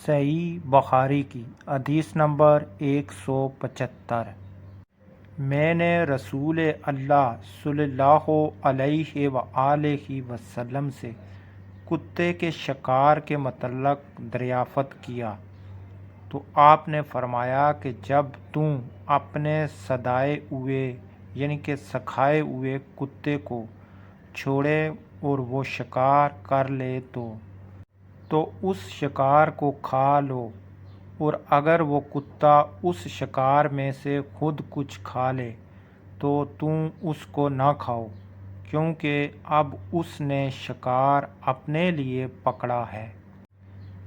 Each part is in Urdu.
صحیح بخاری کی حدیث نمبر 175۔ میں نے رسول اللہ صلی اللہ علیہ وآلہ وسلم سے کتے کے شکار کے متعلق دریافت کیا تو آپ نے فرمایا کہ جب تم اپنے سدائے ہوئے یعنی کہ سکھائے ہوئے کتے کو چھوڑے اور وہ شکار کر لے تو اس شکار کو کھا لو، اور اگر وہ کتا اس شکار میں سے خود کچھ کھا لے تو تم اس کو نہ کھاؤ، کیونکہ اب اس نے شکار اپنے لیے پکڑا ہے۔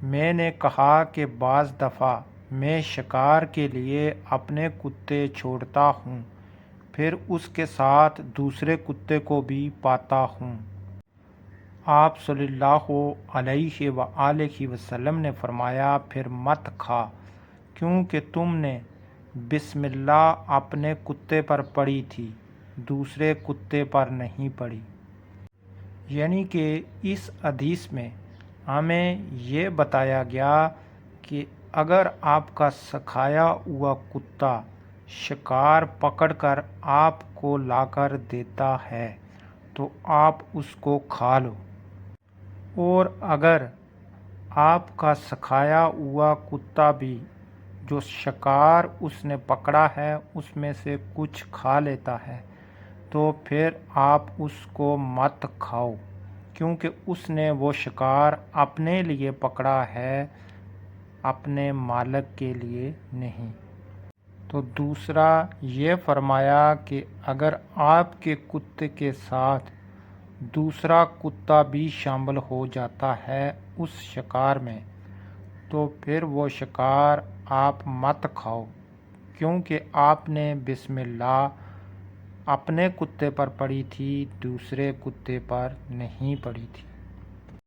میں نے کہا کہ بعض دفعہ میں شکار کے لیے اپنے کتے چھوڑتا ہوں، پھر اس کے ساتھ دوسرے کتے کو بھی پاتا ہوں۔ آپ صلی اللہ علیہ وآلہ وسلم نے فرمایا، پھر مت کھا، کیونکہ تم نے بسم اللہ اپنے کتے پر پڑھی تھی، دوسرے کتے پر نہیں پڑھی۔ یعنی کہ اس حدیث میں ہمیں یہ بتایا گیا کہ اگر آپ کا سکھایا ہوا کتا شکار پکڑ کر آپ کو لا کر دیتا ہے تو آپ اس کو کھا لو، اور اگر آپ کا سکھایا ہوا کتا بھی جو شکار اس نے پکڑا ہے اس میں سے کچھ کھا لیتا ہے تو پھر آپ اس کو مت کھاؤ، کیونکہ اس نے وہ شکار اپنے لیے پکڑا ہے، اپنے مالک کے لیے نہیں۔ تو دوسرا یہ فرمایا کہ اگر آپ کے کتے کے ساتھ دوسرا کتا بھی شامل ہو جاتا ہے اس شکار میں تو پھر وہ شکار آپ مت کھاؤ، کیونکہ آپ نے بسم اللہ اپنے کتے پر پڑھی تھی، دوسرے کتے پر نہیں پڑھی تھی۔